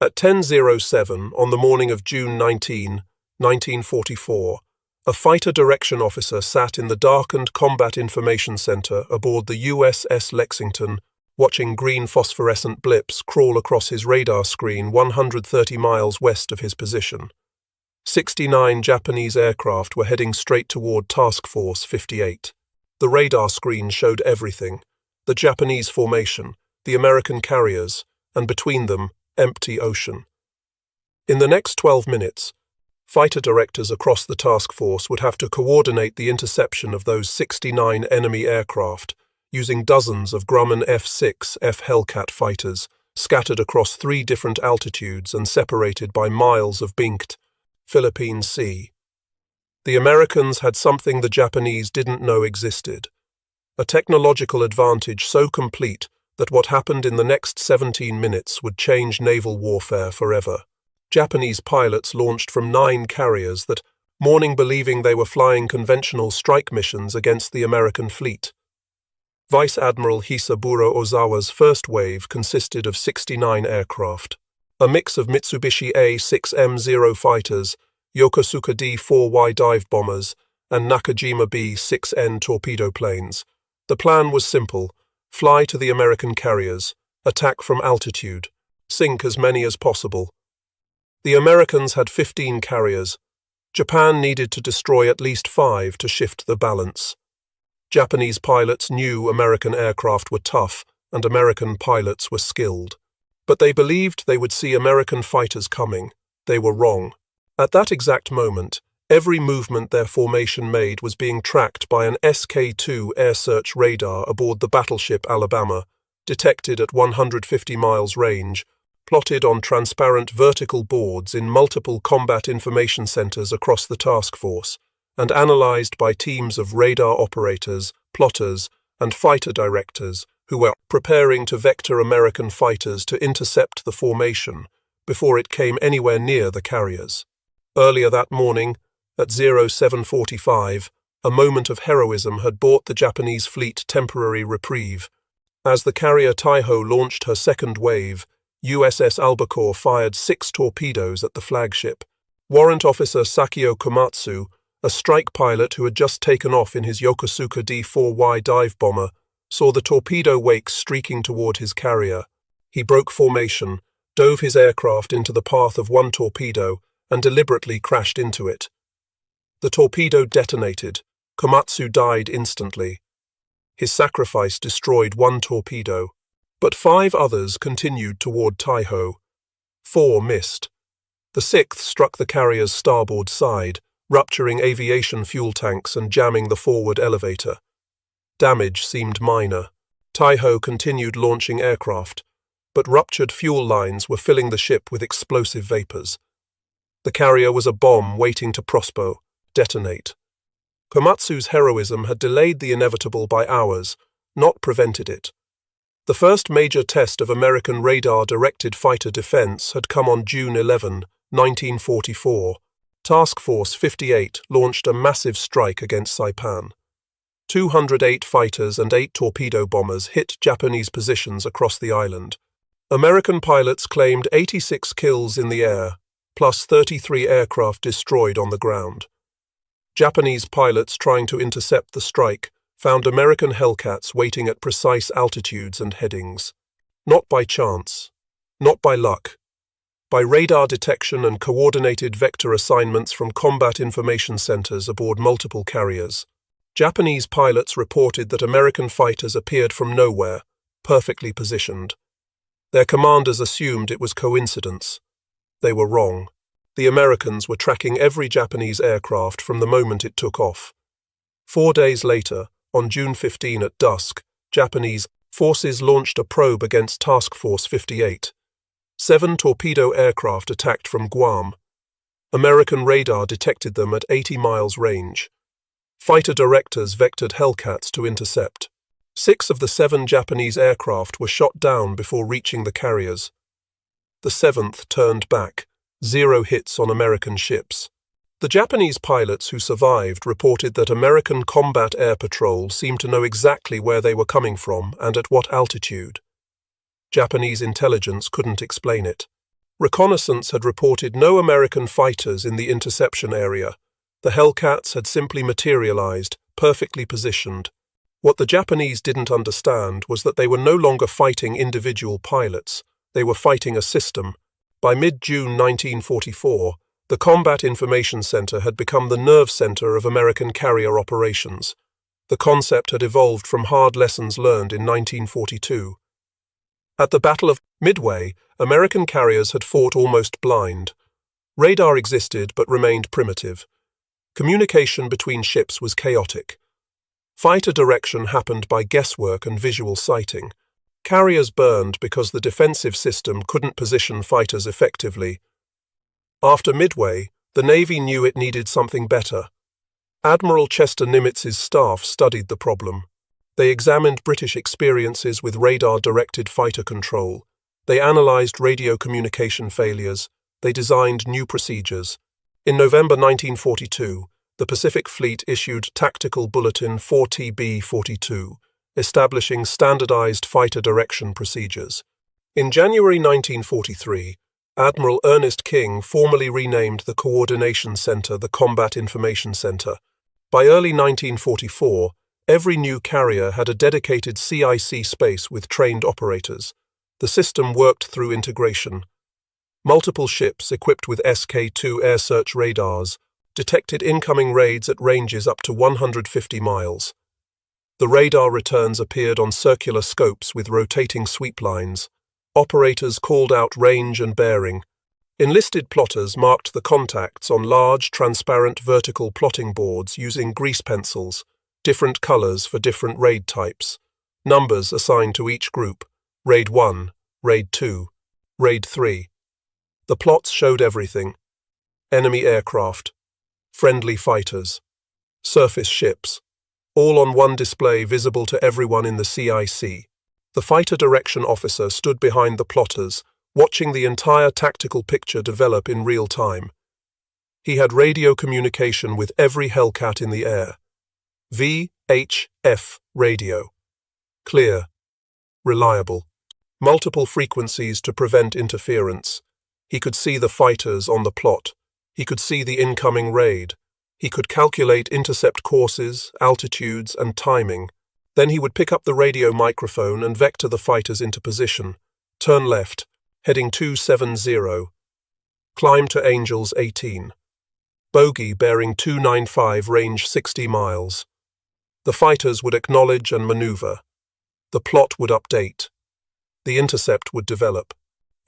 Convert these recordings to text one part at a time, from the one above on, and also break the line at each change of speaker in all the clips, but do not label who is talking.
At 10:07 on the morning of June 19, 1944, a fighter direction officer sat in the darkened Combat Information Center aboard the USS Lexington, watching green phosphorescent blips crawl across his radar screen 130 miles west of his position. 69 Japanese aircraft were heading straight toward Task Force 58. The radar screen showed everything: the Japanese formation, the American carriers, and between them, empty ocean. In the next 12 minutes, fighter directors across the task force would have to coordinate the interception of those 69 enemy aircraft using dozens of Grumman F6F Hellcat fighters scattered across 3 different altitudes and separated by miles of Binkt, Philippine Sea. The Americans had something the Japanese didn't know existed: a technological advantage so complete that what happened in the next 17 minutes would change naval warfare forever. Japanese pilots launched from 9 carriers that morning believing they were flying conventional strike missions against the American fleet. Vice Admiral Hisaburo Ozawa's first wave consisted of 69 aircraft, a mix of Mitsubishi A6M0 fighters, Yokosuka D4Y dive bombers, and Nakajima B6N torpedo planes. The plan was simple: fly to the American carriers, attack from altitude, sink as many as possible. The Americans had 15 carriers. Japan needed to destroy at least 5 to shift the balance. Japanese pilots knew American aircraft were tough and American pilots were skilled. But they believed they would see American fighters coming. They were wrong. At that exact moment, every movement their formation made was being tracked by an SK-2 air search radar aboard the battleship Alabama, detected at 150 miles range, plotted on transparent vertical boards in multiple combat information centers across the task force, and analyzed by teams of radar operators, plotters, and fighter directors who were preparing to vector American fighters to intercept the formation before it came anywhere near the carriers. Earlier that morning, at 0745, a moment of heroism had bought the Japanese fleet temporary reprieve. As the carrier Taiho launched her second wave, USS Albacore fired 6 torpedoes at the flagship. Warrant Officer Sakio Komatsu, a strike pilot who had just taken off in his Yokosuka D4Y dive bomber, saw the torpedo wakes streaking toward his carrier. He broke formation, dove his aircraft into the path of one torpedo, and deliberately crashed into it. The torpedo detonated. Komatsu died instantly. His sacrifice destroyed 1 torpedo, but 5 others continued toward Taiho. 4 missed. The 6th struck the carrier's starboard side, rupturing aviation fuel tanks and jamming the forward elevator. Damage seemed minor. Taiho continued launching aircraft, but ruptured fuel lines were filling the ship with explosive vapors. The carrier was a bomb waiting to detonate. Komatsu's heroism had delayed the inevitable by hours, not prevented it. The first major test of American radar-directed fighter defense had come on June 11, 1944. Task Force 58 launched a massive strike against Saipan. 208 fighters and 8 torpedo bombers hit Japanese positions across the island. American pilots claimed 86 kills in the air, plus 33 aircraft destroyed on the ground. Japanese pilots trying to intercept the strike found American Hellcats waiting at precise altitudes and headings. Not by chance, not by luck, by radar detection and coordinated vector assignments from combat information centers aboard multiple carriers. Japanese pilots reported that American fighters appeared from nowhere, perfectly positioned. Their commanders assumed it was coincidence. They were wrong. The Americans were tracking every Japanese aircraft from the moment it took off. 4 days later, on June 15 at dusk, Japanese forces launched a probe against Task Force 58. 7 torpedo aircraft attacked from Guam. American radar detected them at 80 miles range. Fighter directors vectored Hellcats to intercept. 6 of the 7 Japanese aircraft were shot down before reaching the carriers. The 7th turned back, 0 hits on American ships. The Japanese pilots who survived reported that American combat air patrol seemed to know exactly where they were coming from and at what altitude. Japanese intelligence couldn't explain it. Reconnaissance had reported no American fighters in the interception area. The Hellcats had simply materialized, perfectly positioned. What the Japanese didn't understand was that they were no longer fighting individual pilots. They were fighting a system. By mid-June 1944, the Combat Information Center had become the nerve center of American carrier operations. The concept had evolved from hard lessons learned in 1942. At the Battle of Midway, American carriers had fought almost blind. Radar existed but remained primitive. Communication between ships was chaotic. Fighter direction happened by guesswork and visual sighting. Carriers burned because the defensive system couldn't position fighters effectively. After Midway, the Navy knew it needed something better. Admiral Chester Nimitz's staff studied the problem. They examined British experiences with radar-directed fighter control. They analyzed radio communication failures. They designed new procedures. In November 1942, the Pacific Fleet issued Tactical Bulletin 4TB-42, establishing standardized fighter direction procedures. In January 1943, Admiral Ernest King formally renamed the Coordination Center the Combat Information Center. By early 1944, every new carrier had a dedicated CIC space with trained operators. The system worked through integration. Multiple ships equipped with SK-2 air search radars detected incoming raids at ranges up to 150 miles. The radar returns appeared on circular scopes with rotating sweep lines. Operators called out range and bearing. Enlisted plotters marked the contacts on large, transparent vertical plotting boards using grease pencils, different colors for different raid types, numbers assigned to each group, Raid 1, Raid 2, Raid 3. The plots showed everything: enemy aircraft, friendly fighters, surface ships, all on one display visible to everyone in the CIC. The fighter direction officer stood behind the plotters, watching the entire tactical picture develop in real time. He had radio communication with every Hellcat in the air. VHF radio. Clear. Reliable. Multiple frequencies to prevent interference. He could see the fighters on the plot. He could see the incoming raid. He could calculate intercept courses, altitudes, and timing. Then he would pick up the radio microphone and vector the fighters into position. Turn left, heading 270. Climb to Angels 18. Bogey bearing 295, range 60 miles. The fighters would acknowledge and maneuver. The plot would update. The intercept would develop.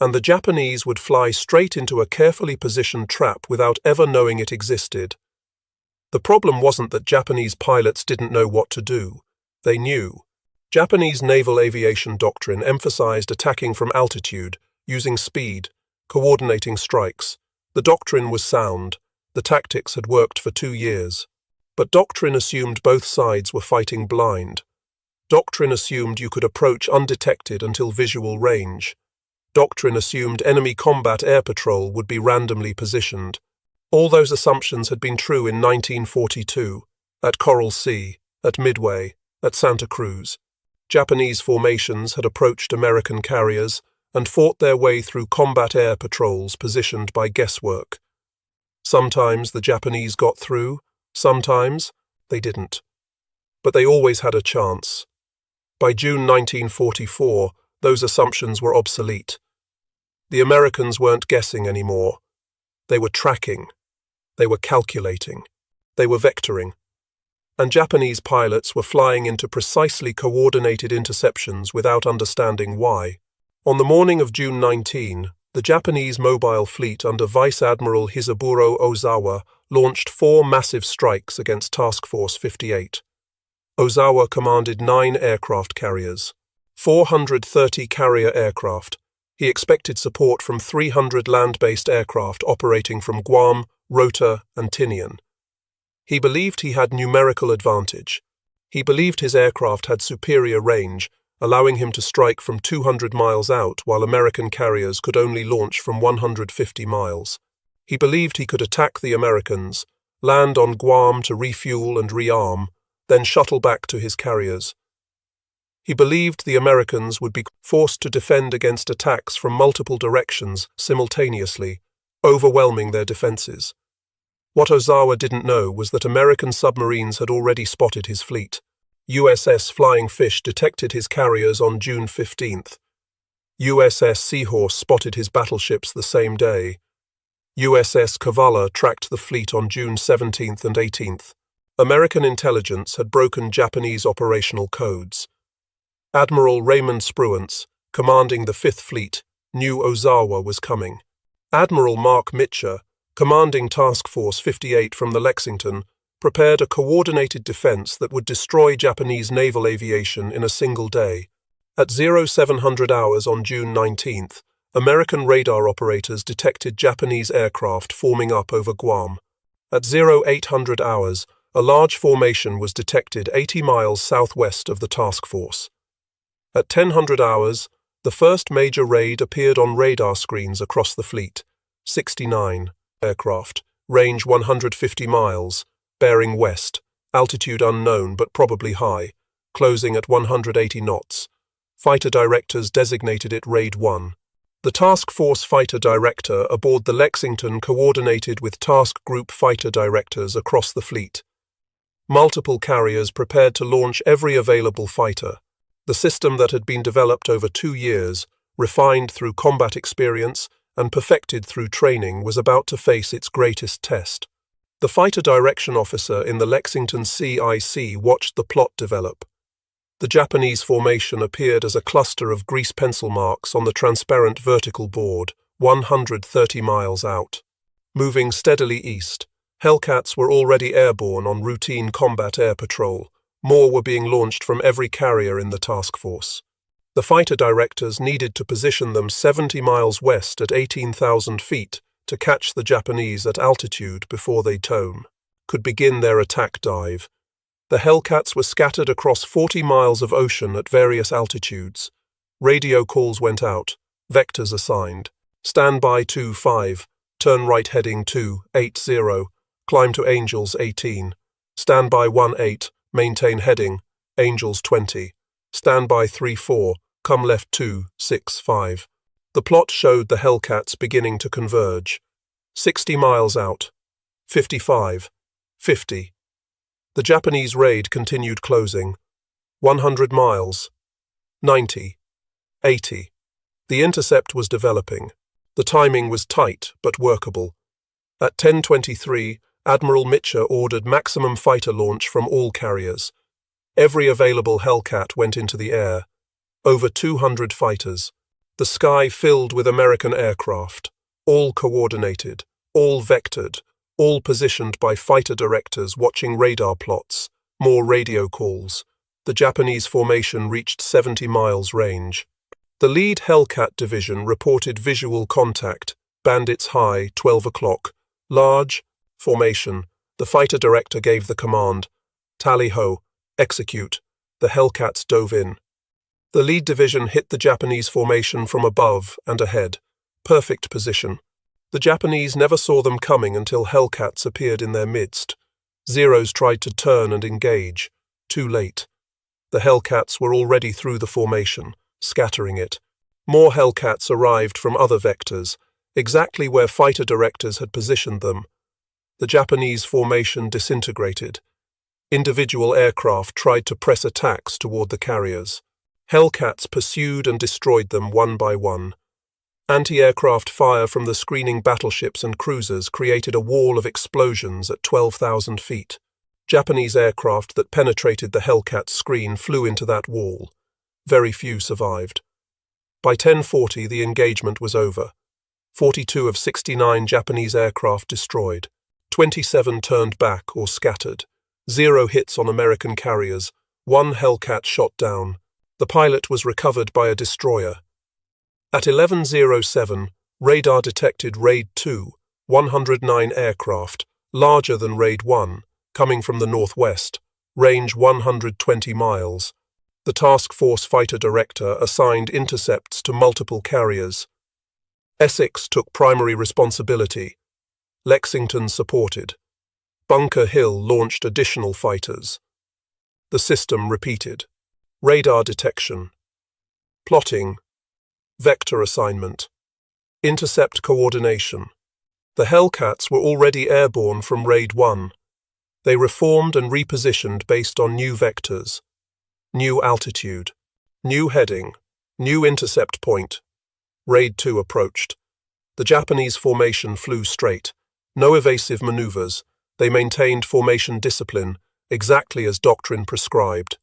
And the Japanese would fly straight into a carefully positioned trap without ever knowing it existed. The problem wasn't that Japanese pilots didn't know what to do. They knew. Japanese naval aviation doctrine emphasized attacking from altitude, using speed, coordinating strikes. The doctrine was sound. The tactics had worked for 2 years. But doctrine assumed both sides were fighting blind. Doctrine assumed you could approach undetected until visual range. Doctrine assumed enemy combat air patrol would be randomly positioned. All those assumptions had been true in 1942, at Coral Sea, at Midway, at Santa Cruz. Japanese formations had approached American carriers and fought their way through combat air patrols positioned by guesswork. Sometimes the Japanese got through, sometimes they didn't. But they always had a chance. By June 1944, those assumptions were obsolete. The Americans weren't guessing anymore. They were tracking. They were calculating. They were vectoring. And Japanese pilots were flying into precisely coordinated interceptions without understanding why. On the morning of June 19, the Japanese mobile fleet under Vice Admiral Hisaburo Ozawa launched 4 massive strikes against Task Force 58. Ozawa commanded 9 aircraft carriers, 430 carrier aircraft. He expected support from 300 land-based aircraft operating from Guam, Rota, and Tinian. He believed he had numerical advantage. He believed his aircraft had superior range, allowing him to strike from 200 miles out while American carriers could only launch from 150 miles. He believed he could attack the Americans, land on Guam to refuel and rearm, then shuttle back to his carriers. He believed the Americans would be forced to defend against attacks from multiple directions simultaneously, overwhelming their defenses. What Ozawa didn't know was that American submarines had already spotted his fleet. USS Flying Fish detected his carriers on June 15th. USS Seahorse spotted his battleships the same day. USS Kavala tracked the fleet on June 17th and 18th. American intelligence had broken Japanese operational codes. Admiral Raymond Spruance, commanding the Fifth Fleet, knew Ozawa was coming. Admiral Mark Mitcher, commanding Task Force 58 from the Lexington, prepared a coordinated defense that would destroy Japanese naval aviation in a single day. At 0700 hours on June 19th, American radar operators detected Japanese aircraft forming up over Guam. At 0800 hours, a large formation was detected 80 miles southwest of the task force. At 1000 hours, the first major raid appeared on radar screens across the fleet. 69 aircraft, range 150 miles, bearing west, altitude unknown but probably high, closing at 180 knots. Fighter directors designated it Raid 1. The Task Force Fighter Director aboard the Lexington coordinated with Task Group Fighter Directors across the fleet. Multiple carriers prepared to launch every available fighter. The system that had been developed over 2 years, refined through combat experience and perfected through training, was about to face its greatest test. The fighter direction officer in the Lexington CIC watched the plot develop. The Japanese formation appeared as a cluster of grease pencil marks on the transparent vertical board, 130 miles out. Moving steadily east, Hellcats were already airborne on routine combat air patrol. More were being launched from every carrier in the task force. The fighter directors needed to position them 70 miles west at 18,000 feet to catch the Japanese at altitude before they could begin their attack dive. The Hellcats were scattered across 40 miles of ocean at various altitudes. Radio calls went out, vectors assigned. Standby 25, turn right heading 280, climb to Angels 18. Standby 18, maintain heading, Angels 20. Standby 34, come left 265. The plot showed the Hellcats beginning to converge. 60 miles out. 55. 50. The Japanese raid continued closing. 100 miles. 90. 80. The intercept was developing. The timing was tight but workable. At 10:23, Admiral Mitcher ordered maximum fighter launch from all carriers. Every available Hellcat went into the air. Over 200 fighters. The sky filled with American aircraft. All coordinated, all vectored, all positioned by fighter directors watching radar plots, more radio calls. The Japanese formation reached 70 miles range. The lead Hellcat division reported visual contact, bandits high, 12 o'clock, large, formation. The fighter director gave the command, tally-ho, execute. The Hellcats dove in. The lead division hit the Japanese formation from above and ahead. Perfect position. The Japanese never saw them coming until Hellcats appeared in their midst. Zeros tried to turn and engage. Too late. The Hellcats were already through the formation, scattering it. More Hellcats arrived from other vectors, exactly where fighter directors had positioned them. The Japanese formation disintegrated. Individual aircraft tried to press attacks toward the carriers. Hellcats pursued and destroyed them one by one. Anti-aircraft fire from the screening battleships and cruisers created a wall of explosions at 12,000 feet. Japanese aircraft that penetrated the Hellcat screen flew into that wall. Very few survived. By 10:40, the engagement was over. 42 of 69 Japanese aircraft destroyed. 27 turned back or scattered. 0 hits on American carriers. 1 Hellcat shot down. The pilot was recovered by a destroyer. At 11:07, radar detected Raid 2, 109 aircraft, larger than Raid 1, coming from the northwest, range 120 miles. The task force fighter director assigned intercepts to multiple carriers. Essex took primary responsibility. Lexington supported. Bunker Hill launched additional fighters. The system repeated. radar detection, plotting, vector assignment, intercept coordination. The Hellcats were already airborne from Raid 1. They reformed and repositioned based on new vectors, new altitude, new heading, new intercept point. Raid 2 approached. The Japanese formation flew straight. No evasive maneuvers. They maintained formation discipline, exactly as doctrine prescribed.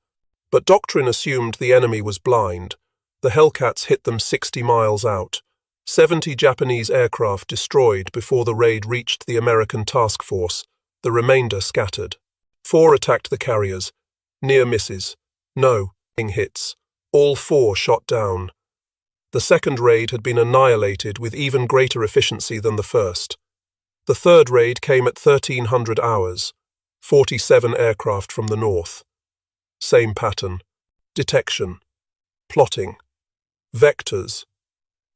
But doctrine assumed the enemy was blind. The Hellcats hit them 60 miles out. 70 Japanese aircraft destroyed before the raid reached the American task force. The remainder scattered. 4 attacked the carriers. Near misses. No hits. All 4 shot down. The second raid had been annihilated with even greater efficiency than the first. The third raid came at 1300 hours. 47 aircraft from the north. Same pattern. Detection. Plotting. Vectors.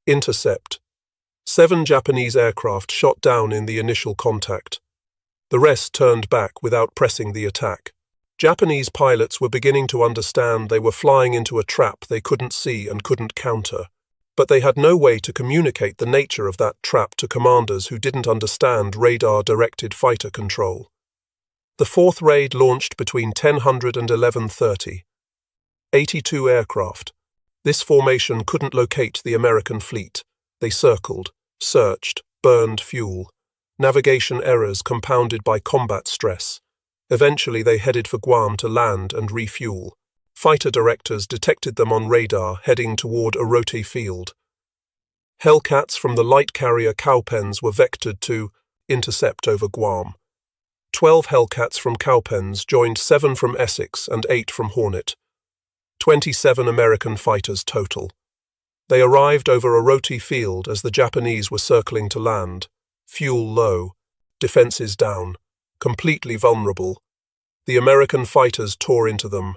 Intercept. 7 Japanese aircraft shot down in the initial contact. The rest turned back without pressing the attack. Japanese pilots were beginning to understand they were flying into a trap they couldn't see and couldn't counter. But they had no way to communicate the nature of that trap to commanders who didn't understand radar-directed fighter control. The fourth raid launched between 1000 and 1130. 82 aircraft. This formation couldn't locate the American fleet. They circled, searched, burned fuel. Navigation errors compounded by combat stress. Eventually they headed for Guam to land and refuel. Fighter directors detected them on radar heading toward Orote Field. Hellcats from the light carrier Cowpens were vectored to intercept over Guam. 12 Hellcats from Cowpens joined 7 from Essex and 8 from Hornet. 27 American fighters total. They arrived over Orote Field as the Japanese were circling to land. Fuel low, defenses down, completely vulnerable. The American fighters tore into them.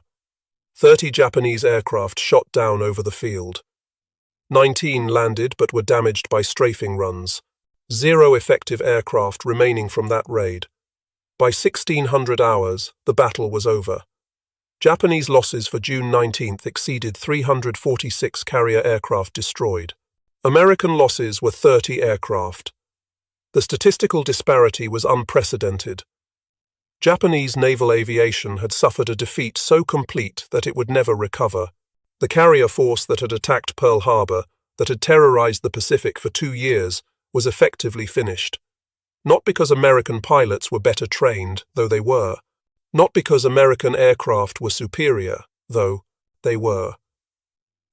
30 Japanese aircraft shot down over the field. 19 landed but were damaged by strafing runs. 0 effective aircraft remaining from that raid. By 1600 hours, the battle was over. Japanese losses for June 19th exceeded 346 carrier aircraft destroyed. American losses were 30 aircraft. The statistical disparity was unprecedented. Japanese naval aviation had suffered a defeat so complete that it would never recover. The carrier force that had attacked Pearl Harbor, that had terrorized the Pacific for 2 years, was effectively finished. Not because American pilots were better trained, though they were. Not because American aircraft were superior, though they were.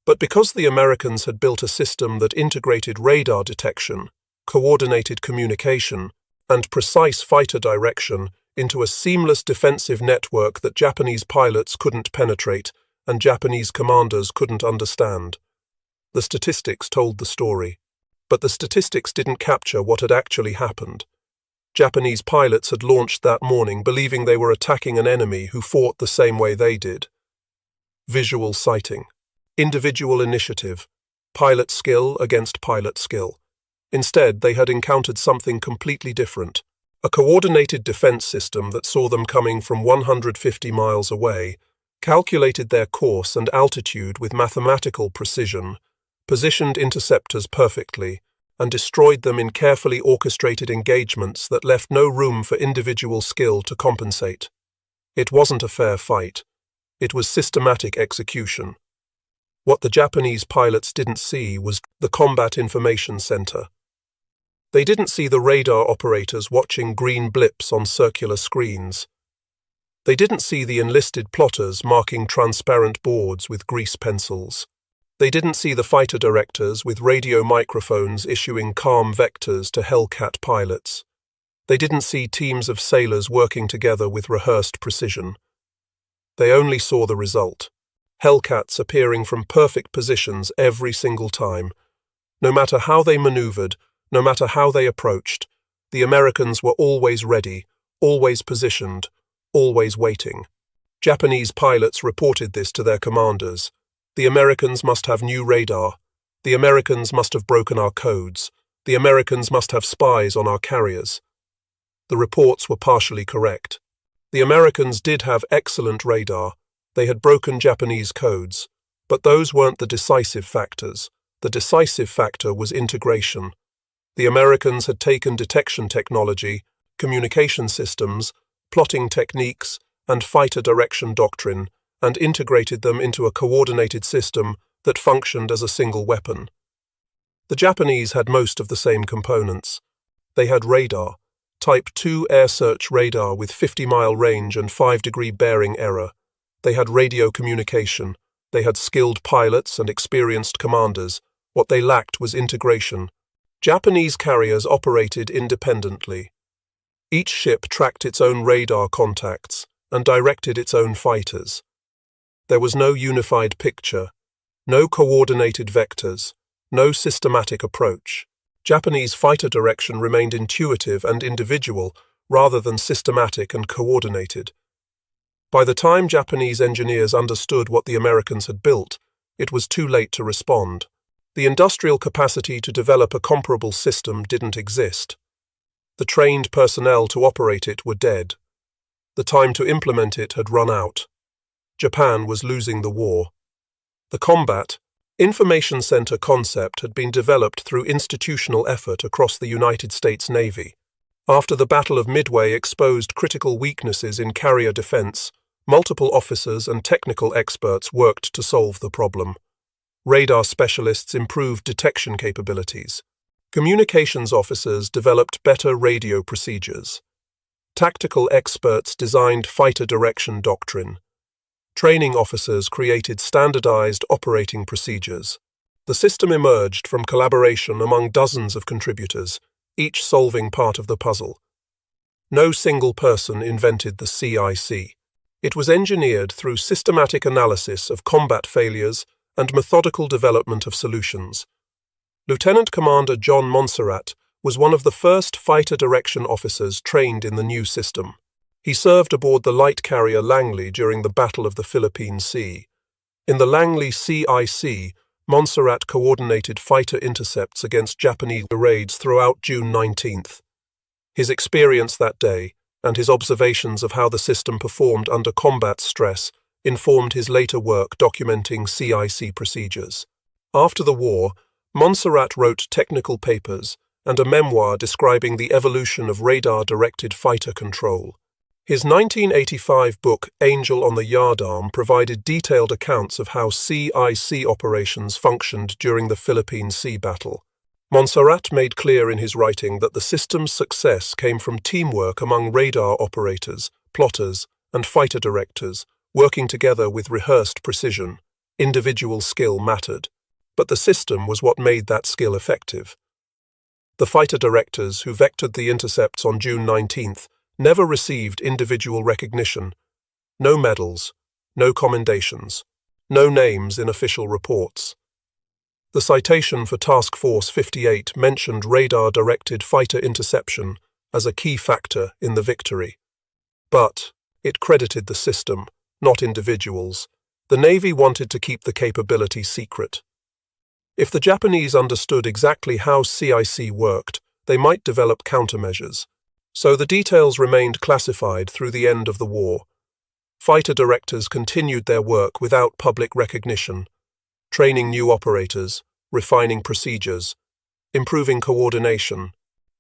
But because the Americans had built a system that integrated radar detection, coordinated communication, and precise fighter direction into a seamless defensive network that Japanese pilots couldn't penetrate and Japanese commanders couldn't understand. The statistics told the story, but the statistics didn't capture what had actually happened. Japanese pilots had launched that morning believing they were attacking an enemy who fought the same way they did. Visual sighting, individual initiative, pilot skill against pilot skill. Instead, they had encountered something completely different. A coordinated defense system that saw them coming from 150 miles away, calculated their course and altitude with mathematical precision, positioned interceptors perfectly, and destroyed them in carefully orchestrated engagements that left no room for individual skill to compensate. It wasn't a fair fight. It was systematic execution. What the Japanese pilots didn't see was the Combat Information Center. They didn't see the radar operators watching green blips on circular screens. They didn't see the enlisted plotters marking transparent boards with grease pencils. They didn't see the fighter directors with radio microphones issuing calm vectors to Hellcat pilots. They didn't see teams of sailors working together with rehearsed precision. They only saw the result. Hellcats appearing from perfect positions every single time. No matter how they maneuvered, no matter how they approached, the Americans were always ready, always positioned, always waiting. Japanese pilots reported this to their commanders. The Americans must have new radar. The Americans must have broken our codes. The Americans must have spies on our carriers. The reports were partially correct. The Americans did have excellent radar, They had broken Japanese codes, but those weren't the decisive factors. The decisive factor was integration. The Americans had taken detection technology, communication systems, plotting techniques, and fighter direction doctrine, and integrated them into a coordinated system that functioned as a single weapon. The Japanese had most of the same components. They had radar, Type 2 air search radar with 50-mile range and 5-degree bearing error. They had radio communication. They had skilled pilots and experienced commanders. What they lacked was integration. Japanese carriers operated independently. Each ship tracked its own radar contacts and directed its own fighters. There was no unified picture, no coordinated vectors, no systematic approach. Japanese fighter direction remained intuitive and individual rather than systematic and coordinated. By the time Japanese engineers understood what the Americans had built, it was too late to respond. The industrial capacity to develop a comparable system didn't exist. The trained personnel to operate it were dead. The time to implement it had run out. Japan was losing the war. The combat, information center concept had been developed through institutional effort across the United States Navy. After the Battle of Midway exposed critical weaknesses in carrier defense, multiple officers and technical experts worked to solve the problem. Radar specialists improved detection capabilities. Communications officers developed better radio procedures. Tactical experts designed fighter direction doctrine. Training officers created standardized operating procedures. The system emerged from collaboration among dozens of contributors, each solving part of the puzzle. No single person invented the CIC. It was engineered through systematic analysis of combat failures and methodical development of solutions. Lieutenant Commander John Montserrat was one of the first fighter direction officers trained in the new system. He served aboard the light carrier Langley during the Battle of the Philippine Sea. In the Langley CIC, Montserrat coordinated fighter intercepts against Japanese raids throughout June 19th. His experience that day, and his observations of how the system performed under combat stress, informed his later work documenting CIC procedures. After the war, Montserrat wrote technical papers and a memoir describing the evolution of radar-directed fighter control. His 1985 book, Angel on the Yardarm, provided detailed accounts of how CIC operations functioned during the Philippine Sea battle. Montserrat made clear in his writing that the system's success came from teamwork among radar operators, plotters, and fighter directors, working together with rehearsed precision. Individual skill mattered, but the system was what made that skill effective. The fighter directors who vectored the intercepts on June 19th never received individual recognition. No medals, no commendations, no names in official reports. The citation for Task Force 58 mentioned radar-directed fighter interception as a key factor in the victory. But it credited the system, not individuals. The Navy wanted to keep the capability secret. If the Japanese understood exactly how CIC worked, they might develop countermeasures. So the details remained classified through the end of the war. Fighter directors continued their work without public recognition, training new operators, refining procedures, improving coordination.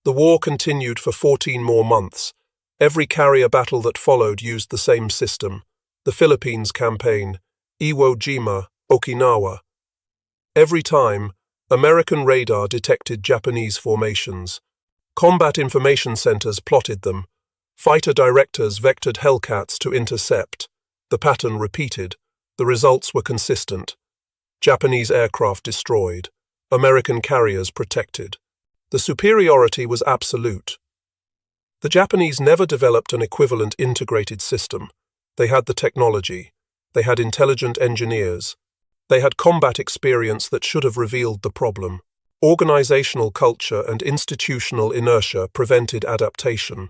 The war continued for 14 more months. Every carrier battle that followed used the same system. The Philippines campaign, Iwo Jima, Okinawa. Every time, American radar detected Japanese formations. Combat information centers plotted them. Fighter directors vectored Hellcats to intercept. The pattern repeated. The results were consistent. Japanese aircraft destroyed. American carriers protected. The superiority was absolute. The Japanese never developed an equivalent integrated system. They had the technology. They had intelligent engineers. They had combat experience that should have revealed the problem. Organizational culture and institutional inertia prevented adaptation.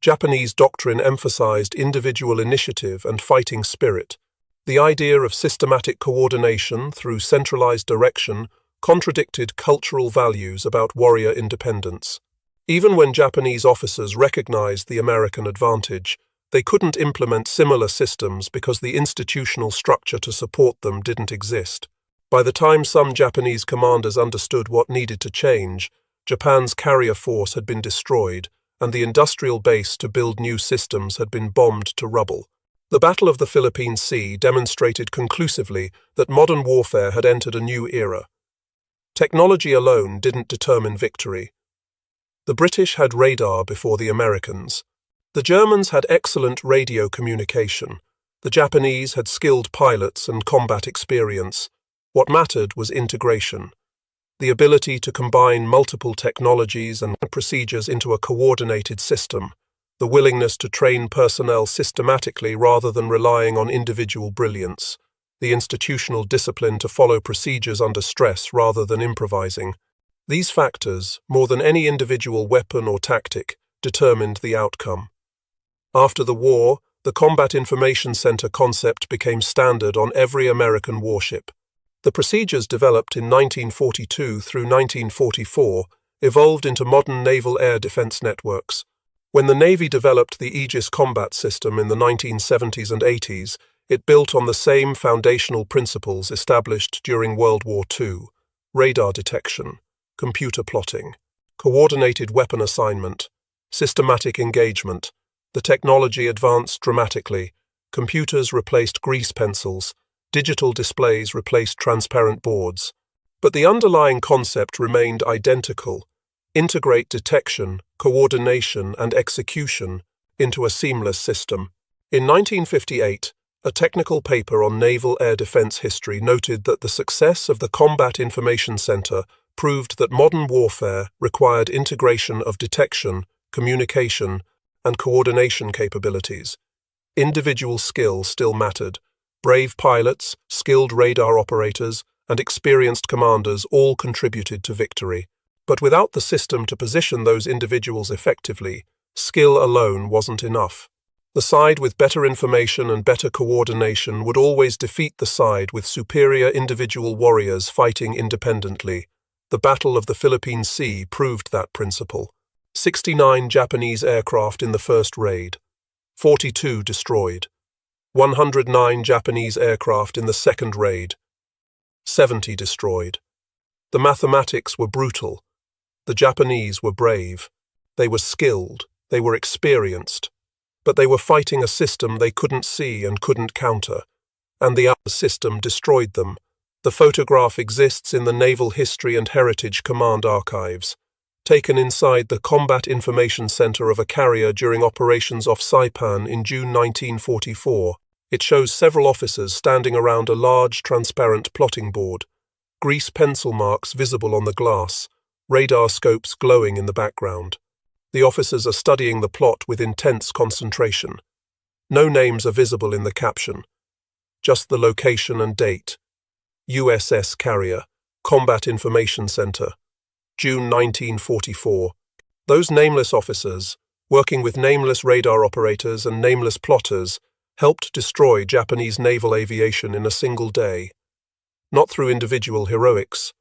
Japanese doctrine emphasized individual initiative and fighting spirit. The idea of systematic coordination through centralized direction contradicted cultural values about warrior independence. Even when Japanese officers recognized the American advantage, They couldn't implement similar systems because the institutional structure to support them didn't exist. By the time some Japanese commanders understood what needed to change, Japan's carrier force had been destroyed, and the industrial base to build new systems had been bombed to rubble. The Battle of the Philippine Sea demonstrated conclusively that modern warfare had entered a new era. Technology alone didn't determine victory. The British had radar before the Americans. The Germans had excellent radio communication. The Japanese had skilled pilots and combat experience. What mattered was integration. The ability to combine multiple technologies and procedures into a coordinated system. The willingness to train personnel systematically rather than relying on individual brilliance. The institutional discipline to follow procedures under stress rather than improvising. These factors, more than any individual weapon or tactic, determined the outcome. After the war, the Combat Information Center concept became standard on every American warship. The procedures developed in 1942 through 1944 evolved into modern naval air defense networks. When the Navy developed the Aegis combat system in the 1970s and 80s, it built on the same foundational principles established during World War II: radar detection, computer plotting, coordinated weapon assignment, systematic engagement. The technology advanced dramatically. Computers replaced grease pencils. Digital displays replaced transparent boards. But the underlying concept remained identical: integrate detection, coordination, and execution into a seamless system. In 1958, a technical paper on naval air defense history noted that the success of the Combat Information Center proved that modern warfare required integration of detection, communication, and coordination capabilities. Individual skill still mattered. Brave pilots, skilled radar operators, and experienced commanders all contributed to victory. But without the system to position those individuals effectively, skill alone wasn't enough. The side with better information and better coordination would always defeat the side with superior individual warriors fighting independently. The Battle of the Philippine Sea proved that principle. 69 Japanese aircraft in the first raid, 42 destroyed. 109 Japanese aircraft in the second raid, 70 destroyed. The mathematics were brutal. The Japanese were brave. They were skilled. They were experienced. But they were fighting a system they couldn't see and couldn't counter. And the other system destroyed them. The photograph exists in the Naval History and Heritage Command Archives, taken inside the Combat Information Center of a carrier during operations off Saipan in June 1944. It shows several officers standing around a large, transparent plotting board, grease pencil marks visible on the glass, radar scopes glowing in the background. The officers are studying the plot with intense concentration. No names are visible in the caption, just the location and date. USS Carrier, Combat Information Center, June 1944. Those nameless officers, working with nameless radar operators and nameless plotters, helped destroy Japanese naval aviation in a single day. Not through individual heroics,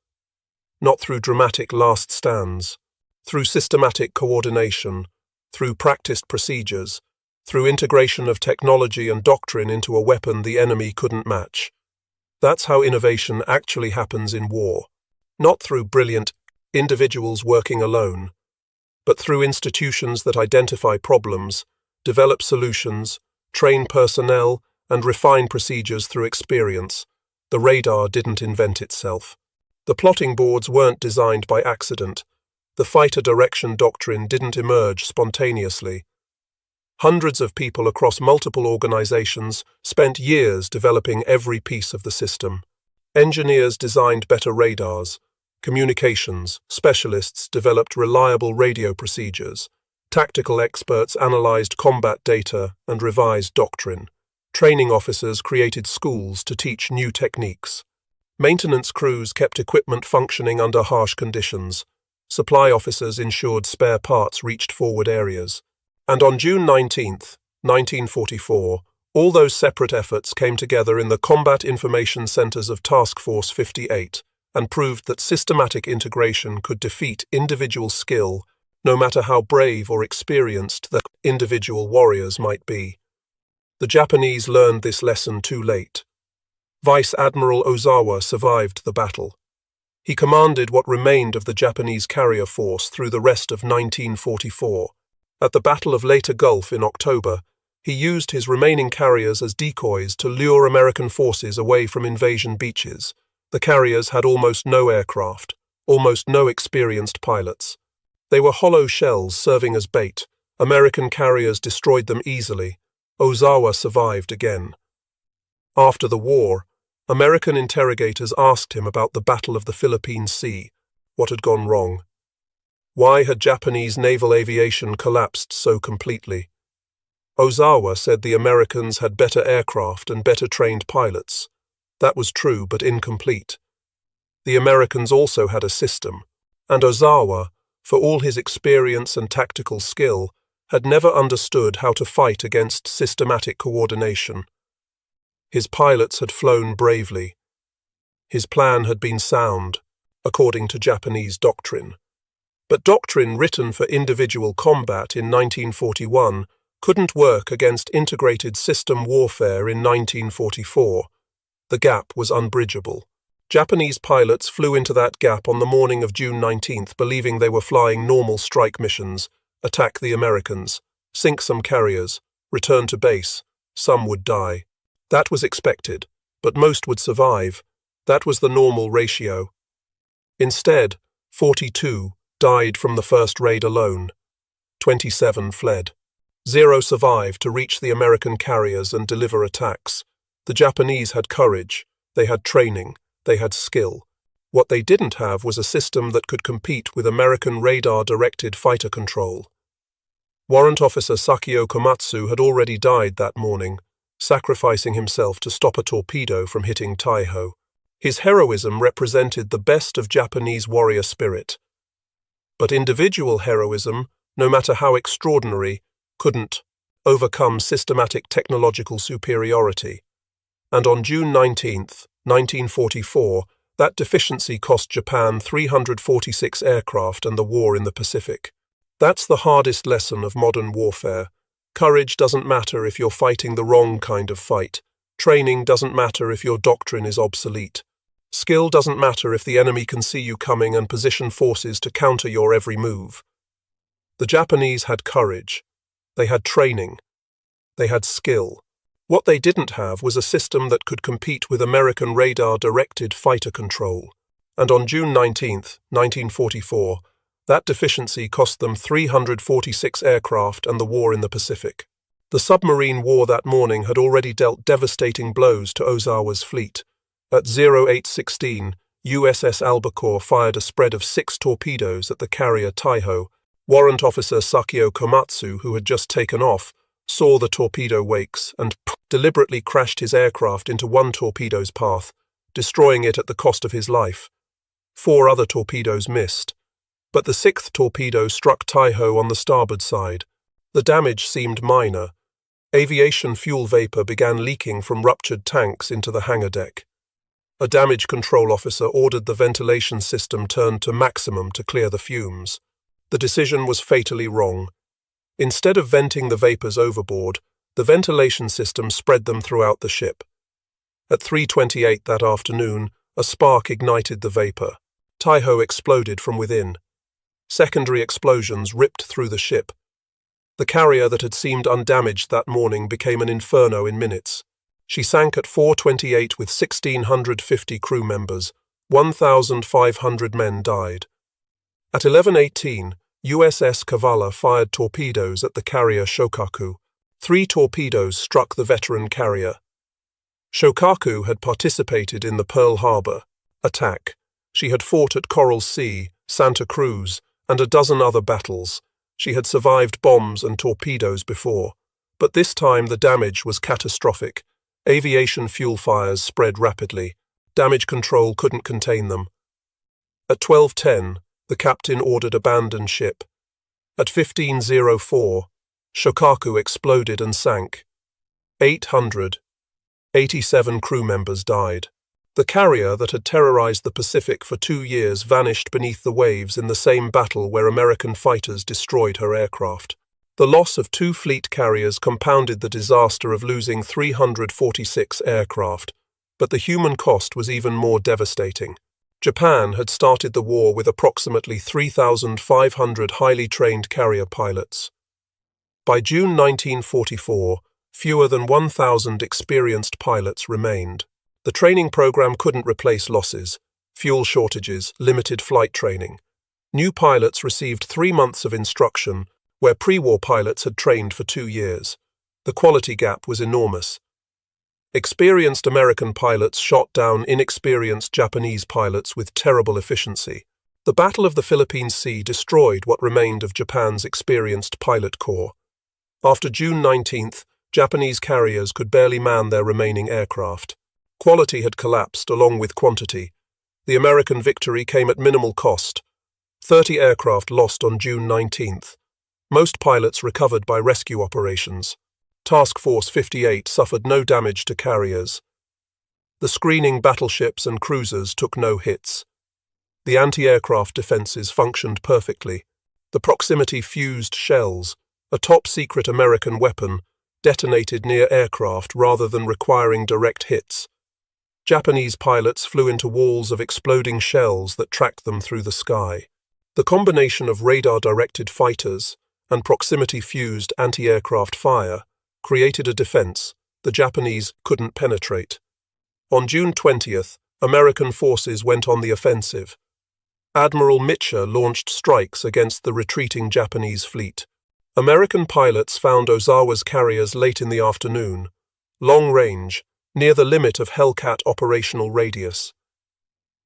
not through dramatic last stands, through systematic coordination, through practiced procedures, through integration of technology and doctrine into a weapon the enemy couldn't match. That's how innovation actually happens in war. Not through brilliant individuals working alone, but through institutions that identify problems, develop solutions, train personnel, and refine procedures through experience. The radar didn't invent itself. The plotting boards weren't designed by accident. The fighter direction doctrine didn't emerge spontaneously. Hundreds of people across multiple organizations spent years developing every piece of the system. Engineers designed better radars. Communications specialists developed reliable radio procedures. Tactical experts analyzed combat data and revised doctrine. Training officers created schools to teach new techniques. Maintenance crews kept equipment functioning under harsh conditions. Supply officers ensured spare parts reached forward areas. And on June 19, 1944, all those separate efforts came together in the Combat Information Centers of Task Force 58 and proved that systematic integration could defeat individual skill, no matter how brave or experienced the individual warriors might be. The Japanese learned this lesson too late. Vice Admiral Ozawa survived the battle. He commanded what remained of the Japanese carrier force through the rest of 1944. At the Battle of Leyte Gulf in October, he used his remaining carriers as decoys to lure American forces away from invasion beaches. The carriers had almost no aircraft, almost no experienced pilots. They were hollow shells serving as bait. American carriers destroyed them easily. Ozawa survived again. After the war, American interrogators asked him about the Battle of the Philippine Sea. What had gone wrong? Why had Japanese naval aviation collapsed so completely? Ozawa said the Americans had better aircraft and better trained pilots. That was true, but incomplete. The Americans also had a system, and Ozawa, for all his experience and tactical skill, had never understood how to fight against systematic coordination. His pilots had flown bravely. His plan had been sound, according to Japanese doctrine. But doctrine written for individual combat in 1941 couldn't work against integrated system warfare in 1944. The gap was unbridgeable. Japanese pilots flew into that gap on the morning of June 19th, believing they were flying normal strike missions, attack the Americans, sink some carriers, return to base. Some would die. That was expected, but most would survive. That was the normal ratio. Instead, 42 died from the first raid alone. 27 fled. 0 survived to reach the American carriers and deliver attacks. The Japanese had courage, they had training, they had skill. What they didn't have was a system that could compete with American radar-directed fighter control. Warrant Officer Sakio Komatsu had already died that morning, sacrificing himself to stop a torpedo from hitting Taiho. His heroism represented the best of Japanese warrior spirit. But individual heroism, no matter how extraordinary, couldn't overcome systematic technological superiority. And on June 19, 1944, that deficiency cost Japan 346 aircraft and the war in the Pacific. That's the hardest lesson of modern warfare. Courage doesn't matter if you're fighting the wrong kind of fight. Training doesn't matter if your doctrine is obsolete. Skill doesn't matter if the enemy can see you coming and position forces to counter your every move. The Japanese had courage. They had training. They had skill. What they didn't have was a system that could compete with American radar-directed fighter control. And on June 19, 1944, that deficiency cost them 346 aircraft and the war in the Pacific. The submarine war that morning had already dealt devastating blows to Ozawa's fleet. At 0816, USS Albacore fired a spread of 6 torpedoes at the carrier Taiho. Warrant Officer Sakio Komatsu, who had just taken off, saw the torpedo wakes and deliberately crashed his aircraft into one torpedo's path, destroying it at the cost of his life. 4 other torpedoes missed, but the 6th torpedo struck Taiho on the starboard side. The damage seemed minor. Aviation fuel vapor began leaking from ruptured tanks into the hangar deck. A damage control officer ordered the ventilation system turned to maximum to clear the fumes. The decision was fatally wrong. Instead of venting the vapors overboard, the ventilation system spread them throughout the ship. At 3:28 that afternoon, a spark ignited the vapor. Taiho exploded from within. Secondary explosions ripped through the ship. The carrier that had seemed undamaged that morning became an inferno in minutes. She sank at 4:28 with 1,650 crew members. 1,500 men died. At 11:18, USS Kavala fired torpedoes at the carrier Shokaku. 3 torpedoes struck the veteran carrier. Shokaku had participated in the Pearl Harbor attack. She had fought at Coral Sea, Santa Cruz, and a dozen other battles. She had survived bombs and torpedoes before, but this time the damage was catastrophic. Aviation fuel fires spread rapidly. Damage control couldn't contain them. At 12:10, the captain ordered abandon ship. At 15:04, Shokaku exploded and sank. 887 crew members died. The carrier that had terrorized the Pacific for 2 years vanished beneath the waves in the same battle where American fighters destroyed her aircraft. The loss of 2 fleet carriers compounded the disaster of losing 346 aircraft, but the human cost was even more devastating. Japan had started the war with approximately 3,500 highly trained carrier pilots. By June 1944, fewer than 1,000 experienced pilots remained. The training program couldn't replace losses, fuel shortages, limited flight training. New pilots received 3 months of instruction, where pre-war pilots had trained for 2 years. The quality gap was enormous. Experienced American pilots shot down inexperienced Japanese pilots with terrible efficiency. The Battle of the Philippine Sea destroyed what remained of Japan's experienced pilot corps. After June 19th, Japanese carriers could barely man their remaining aircraft. Quality had collapsed along with quantity. The American victory came at minimal cost. 30 aircraft lost on June 19th. Most pilots recovered by rescue operations. Task Force 58 suffered no damage to carriers. The screening battleships and cruisers took no hits. The anti-aircraft defenses functioned perfectly. The proximity-fused shells, a top-secret American weapon, detonated near aircraft rather than requiring direct hits. Japanese pilots flew into walls of exploding shells that tracked them through the sky. The combination of radar-directed fighters and proximity-fused anti-aircraft fire created a defense the Japanese couldn't penetrate. On June 20th, American forces went on the offensive. Admiral Mitchell launched strikes against the retreating Japanese fleet. American pilots found Ozawa's carriers late in the afternoon, long range, near the limit of Hellcat operational radius.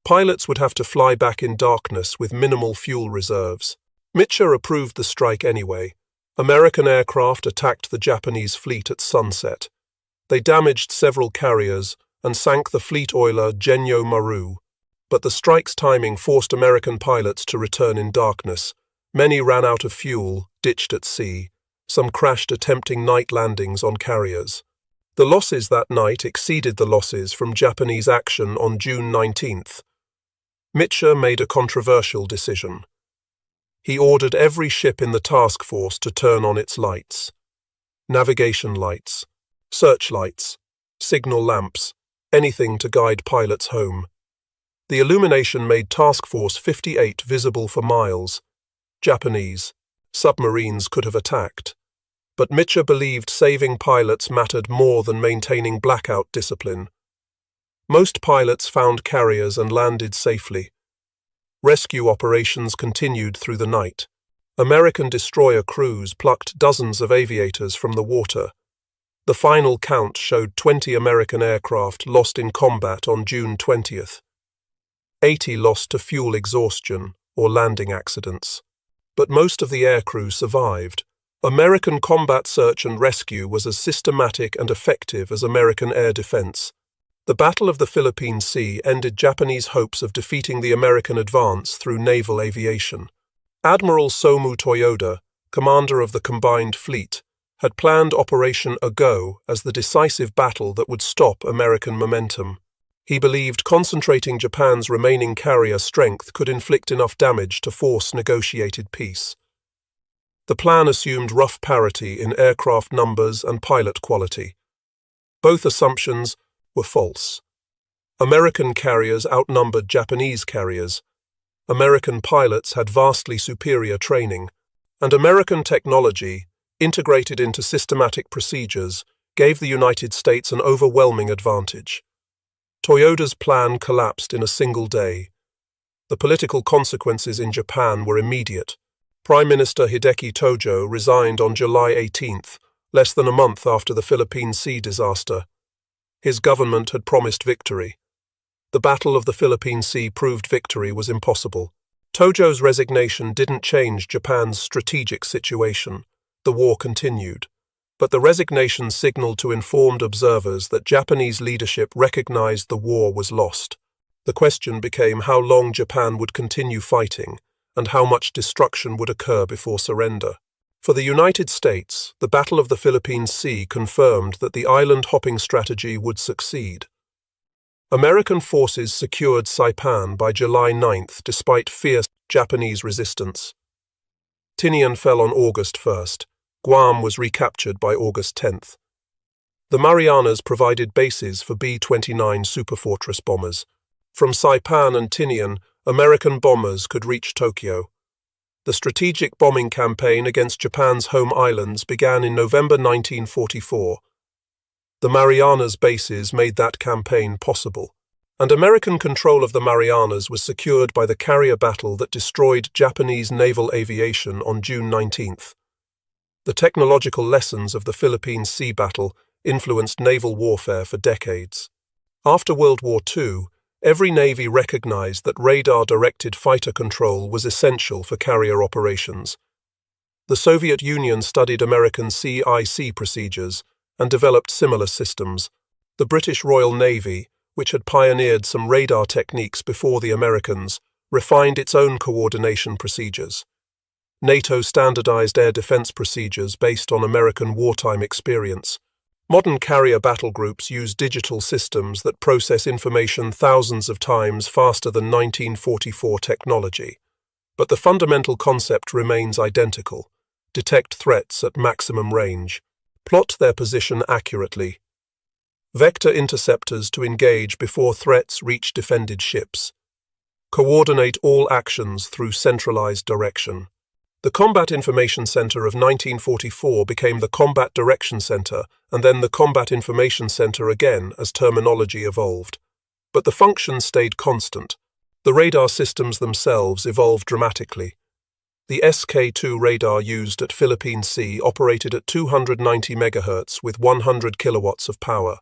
Pilots would have to fly back in darkness with minimal fuel reserves. Mitchell approved the strike anyway. American aircraft attacked the Japanese fleet at sunset. They damaged several carriers and sank the fleet oiler Genyo Maru. But the strike's timing forced American pilots to return in darkness. Many ran out of fuel, ditched at sea. Some crashed attempting night landings on carriers. The losses that night exceeded the losses from Japanese action on June 19th. Mitchell made a controversial decision. He ordered every ship in the task force to turn on its lights. Navigation lights, searchlights, signal lamps, anything to guide pilots home. The illumination made Task Force 58 visible for miles. Japanese submarines could have attacked. But Mitchell believed saving pilots mattered more than maintaining blackout discipline. Most pilots found carriers and landed safely. Rescue operations continued through the night. American destroyer crews plucked dozens of aviators from the water. The final count showed 20 American aircraft lost in combat on June 20th. 80 lost to fuel exhaustion or landing accidents. But most of the aircrew survived. American combat search and rescue was as systematic and effective as American air defense. The Battle of the Philippine Sea ended Japanese hopes of defeating the American advance through naval aviation. Admiral Somu Toyoda, commander of the combined fleet, had planned Operation Ago as the decisive battle that would stop American momentum. He believed concentrating Japan's remaining carrier strength could inflict enough damage to force negotiated peace. The plan assumed rough parity in aircraft numbers and pilot quality. Both assumptions were false. American carriers outnumbered Japanese carriers. American pilots had vastly superior training, and American technology, integrated into systematic procedures, gave the United States an overwhelming advantage. Toyoda's plan collapsed in a single day. The political consequences in Japan were immediate. Prime Minister Hideki Tojo resigned on July 18th, less than a month after the Philippine Sea disaster. His government had promised victory. The Battle of the Philippine Sea proved victory was impossible. Tojo's resignation didn't change Japan's strategic situation. The war continued. But the resignation signaled to informed observers that Japanese leadership recognized the war was lost. The question became how long Japan would continue fighting, and how much destruction would occur before surrender. For the United States, the Battle of the Philippine Sea confirmed that the island-hopping strategy would succeed. American forces secured Saipan by July 9th despite fierce Japanese resistance. Tinian fell on August 1st. Guam was recaptured by August 10th. The Marianas provided bases for B-29 Superfortress bombers. From Saipan and Tinian, American bombers could reach Tokyo. The strategic bombing campaign against Japan's home islands began in November 1944. The Marianas bases made that campaign possible, and American control of the Marianas was secured by the carrier battle that destroyed Japanese naval aviation on June 19th. The technological lessons of the Philippine Sea battle influenced naval warfare for decades. After World War II, every navy recognized that radar-directed fighter control was essential for carrier operations. The Soviet Union studied American CIC procedures and developed similar systems. The British Royal Navy, which had pioneered some radar techniques before the Americans, refined its own coordination procedures. NATO standardized air defense procedures based on American wartime experience. Modern carrier battle groups use digital systems that process information thousands of times faster than 1944 technology. But the fundamental concept remains identical: detect threats at maximum range, plot their position accurately, vector interceptors to engage before threats reach defended ships, coordinate all actions through centralized direction. The Combat Information Center of 1944 became the Combat Direction Center and then the Combat Information Center again as terminology evolved. But the function stayed constant. The radar systems themselves evolved dramatically. The SK-2 radar used at Philippine Sea operated at 290 MHz with 100 kilowatts of power.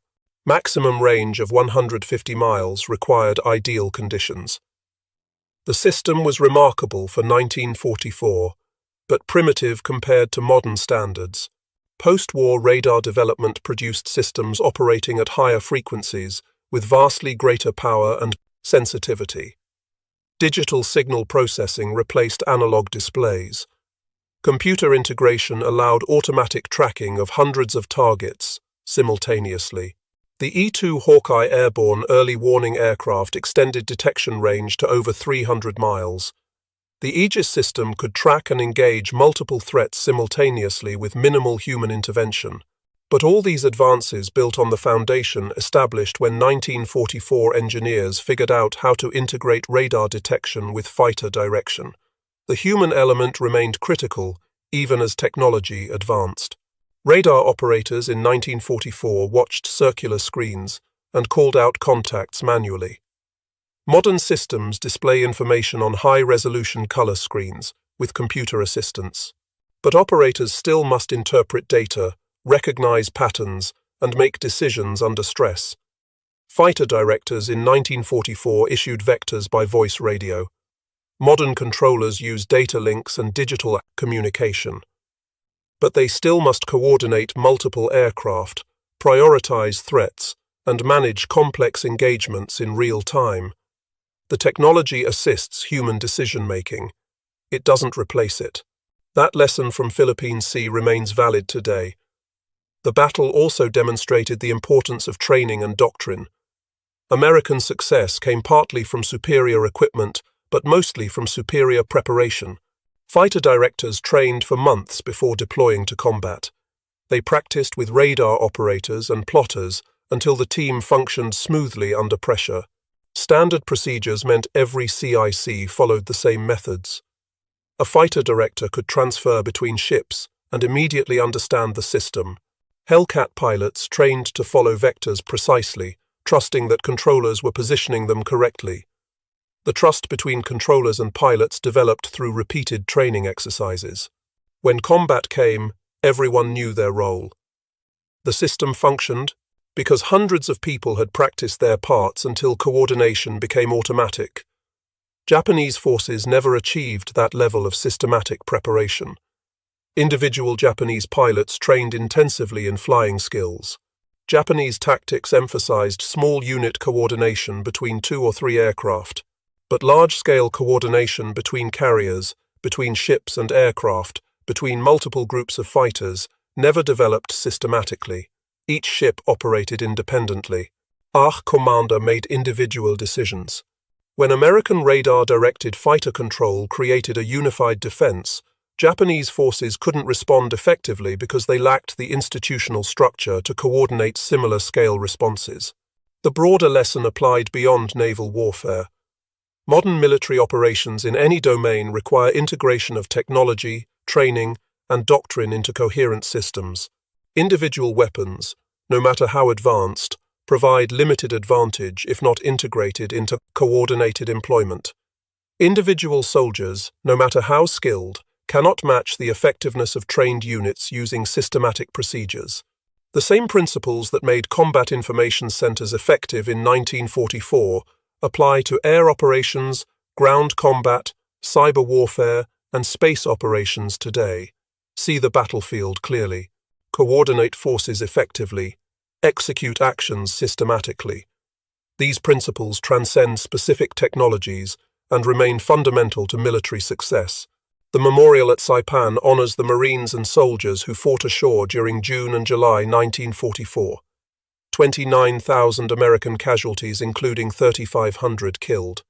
Maximum range of 150 miles required ideal conditions. The system was remarkable for 1944, but primitive compared to modern standards. Post-war radar development produced systems operating at higher frequencies, with vastly greater power and sensitivity. Digital signal processing replaced analog displays. Computer integration allowed automatic tracking of hundreds of targets simultaneously. The E-2 Hawkeye airborne early warning aircraft extended detection range to over 300 miles. The Aegis system could track and engage multiple threats simultaneously with minimal human intervention. But all these advances built on the foundation established when 1944 engineers figured out how to integrate radar detection with fighter direction. The human element remained critical, even as technology advanced. Radar operators in 1944 watched circular screens and called out contacts manually. Modern systems display information on high-resolution color screens with computer assistance. But operators still must interpret data, recognize patterns, and make decisions under stress. Fighter directors in 1944 issued vectors by voice radio. Modern controllers use data links and digital communication. But they still must coordinate multiple aircraft, prioritize threats, and manage complex engagements in real time. The technology assists human decision-making. It doesn't replace it. That lesson from Philippine Sea remains valid today. The battle also demonstrated the importance of training and doctrine. American success came partly from superior equipment, but mostly from superior preparation. Fighter directors trained for months before deploying to combat. They practiced with radar operators and plotters until the team functioned smoothly under pressure. Standard procedures meant every CIC followed the same methods. A fighter director could transfer between ships and immediately understand the system. Hellcat pilots trained to follow vectors precisely, trusting that controllers were positioning them correctly. The trust between controllers and pilots developed through repeated training exercises. When combat came, everyone knew their role. The system functioned because hundreds of people had practiced their parts until coordination became automatic. Japanese forces never achieved that level of systematic preparation. Individual Japanese pilots trained intensively in flying skills. Japanese tactics emphasized small unit coordination between 2 or 3 aircraft, but large-scale coordination between carriers, between ships and aircraft, between multiple groups of fighters, never developed systematically. Each ship operated independently. Our commander made individual decisions. When American radar-directed fighter control created a unified defense, Japanese forces couldn't respond effectively because they lacked the institutional structure to coordinate similar-scale responses. The broader lesson applied beyond naval warfare. Modern military operations in any domain require integration of technology, training, and doctrine into coherent systems. Individual weapons, no matter how advanced, provide limited advantage if not integrated into coordinated employment. Individual soldiers, no matter how skilled, cannot match the effectiveness of trained units using systematic procedures. The same principles that made combat information centers effective in 1944 apply to air operations, ground combat, cyber warfare, and space operations today. See the battlefield clearly. Coordinate forces effectively. Execute actions systematically. These principles transcend specific technologies and remain fundamental to military success. The memorial at Saipan honors the Marines and soldiers who fought ashore during June and July 1944. 29,000 American casualties, including 3,500 killed.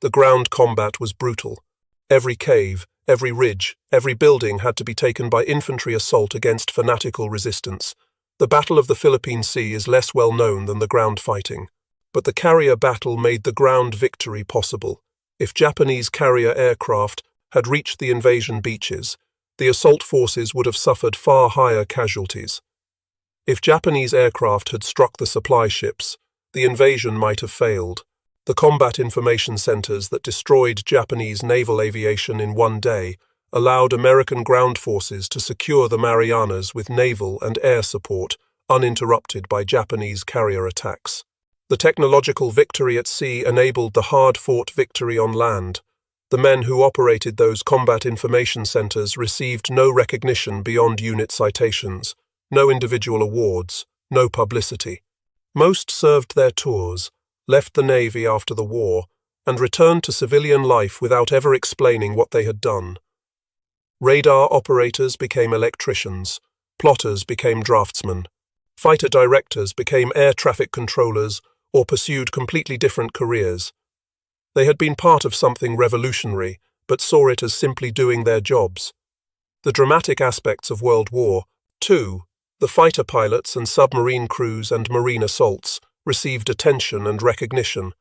The ground combat was brutal. Every cave, every ridge, every building had to be taken by infantry assault against fanatical resistance. The Battle of the Philippine Sea is less well known than the ground fighting, but the carrier battle made the ground victory possible. If Japanese carrier aircraft had reached the invasion beaches, the assault forces would have suffered far higher casualties. If Japanese aircraft had struck the supply ships, the invasion might have failed. The combat information centers that destroyed Japanese naval aviation in one day allowed American ground forces to secure the Marianas with naval and air support, uninterrupted by Japanese carrier attacks. The technological victory at sea enabled the hard-fought victory on land. The men who operated those combat information centers received no recognition beyond unit citations, no individual awards, no publicity. Most served their tours, left the Navy after the war, and returned to civilian life without ever explaining what they had done. Radar operators became electricians, plotters became draftsmen, fighter directors became air traffic controllers or pursued completely different careers. They had been part of something revolutionary, but saw it as simply doing their jobs. The dramatic aspects of World War II, the fighter pilots and submarine crews and marine assaults, received attention and recognition.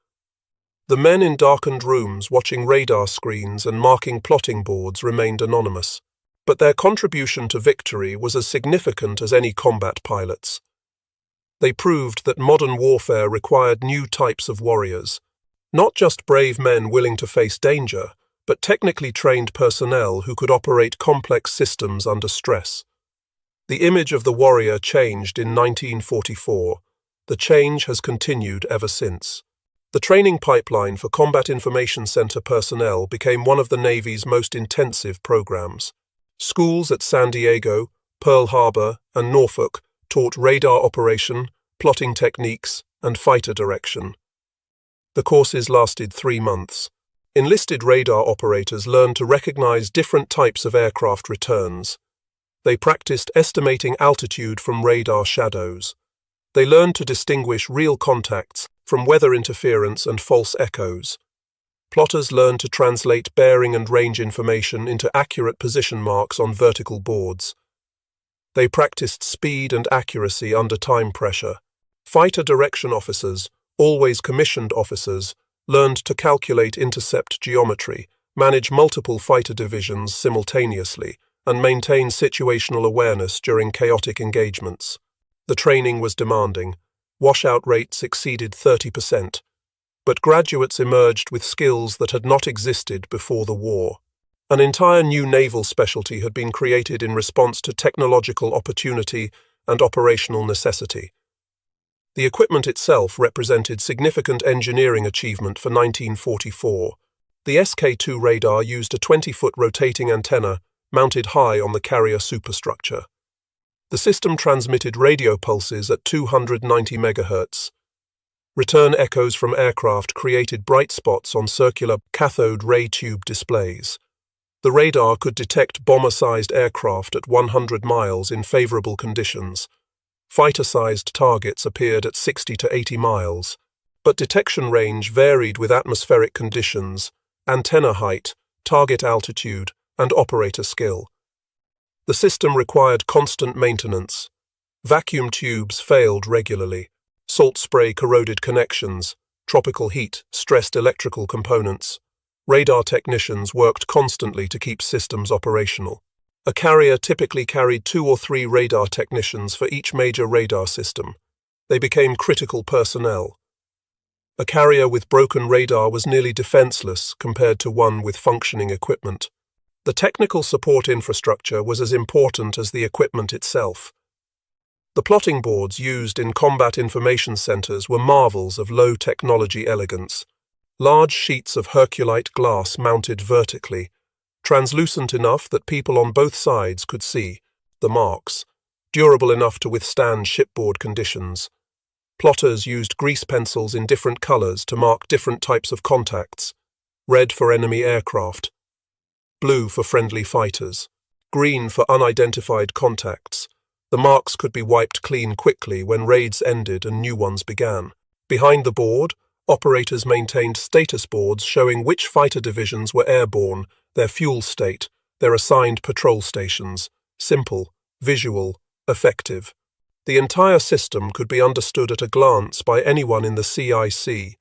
The men in darkened rooms watching radar screens and marking plotting boards remained anonymous, but their contribution to victory was as significant as any combat pilots. They proved that modern warfare required new types of warriors, not just brave men willing to face danger, but technically trained personnel who could operate complex systems under stress. The image of the warrior changed in 1944. The change has continued ever since. The training pipeline for Combat Information Center personnel became one of the Navy's most intensive programs. Schools at San Diego, Pearl Harbor, and Norfolk taught radar operation, plotting techniques, and fighter direction. The courses lasted 3 months. Enlisted radar operators learned to recognize different types of aircraft returns. They practiced estimating altitude from radar shadows. They learned to distinguish real contacts from weather interference and false echoes. Plotters learned to translate bearing and range information into accurate position marks on vertical boards. They practiced speed and accuracy under time pressure. Fighter direction officers, always commissioned officers, learned to calculate intercept geometry, manage multiple fighter divisions simultaneously, and maintain situational awareness during chaotic engagements. The training was demanding. Washout rates exceeded 30%, but graduates emerged with skills that had not existed before the war. An entire new naval specialty had been created in response to technological opportunity and operational necessity. The equipment itself represented significant engineering achievement for 1944. The SK-2 radar used a 20-foot rotating antenna mounted high on the carrier superstructure. The system transmitted radio pulses at 290 MHz. Return echoes from aircraft created bright spots on circular cathode ray tube displays. The radar could detect bomber-sized aircraft at 100 miles in favorable conditions. Fighter-sized targets appeared at 60 to 80 miles, but detection range varied with atmospheric conditions, antenna height, target altitude, and operator skill. The system required constant maintenance. Vacuum tubes failed regularly. Salt spray corroded connections. Tropical heat stressed electrical components. Radar technicians worked constantly to keep systems operational. A carrier typically carried 2 or 3 radar technicians for each major radar system. They became critical personnel. A carrier with broken radar was nearly defenseless compared to one with functioning equipment. The technical support infrastructure was as important as the equipment itself. The plotting boards used in combat information centers were marvels of low-technology elegance. Large sheets of Herculite glass mounted vertically, translucent enough that people on both sides could see the marks, durable enough to withstand shipboard conditions. Plotters used grease pencils in different colors to mark different types of contacts: red for enemy aircraft, blue for friendly fighters, green for unidentified contacts. The marks could be wiped clean quickly when raids ended and new ones began. Behind the board, operators maintained status boards showing which fighter divisions were airborne, their fuel state, their assigned patrol stations. Simple, visual, effective. The entire system could be understood at a glance by anyone in the CIC.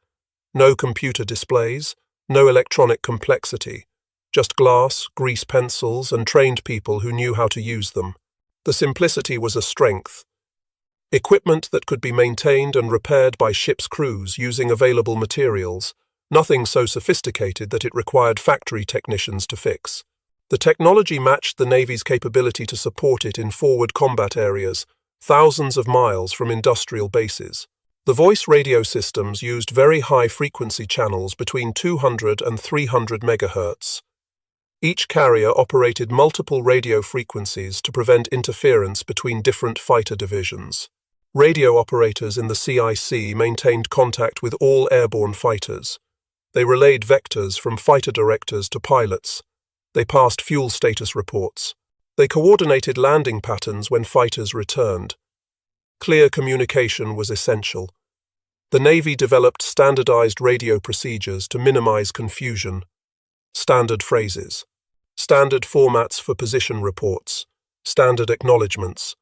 No computer displays, no electronic complexity. Just glass, grease pencils, and trained people who knew how to use them. The simplicity was a strength. Equipment that could be maintained and repaired by ship's crews using available materials, nothing so sophisticated that it required factory technicians to fix. The technology matched the Navy's capability to support it in forward combat areas, thousands of miles from industrial bases. The voice radio systems used very high-frequency channels between 200 and 300 MHz. Each carrier operated multiple radio frequencies to prevent interference between different fighter divisions. Radio operators in the CIC maintained contact with all airborne fighters. They relayed vectors from fighter directors to pilots. They passed fuel status reports. They coordinated landing patterns when fighters returned. Clear communication was essential. The Navy developed standardized radio procedures to minimize confusion. Standard phrases, standard formats for position reports, standard acknowledgements.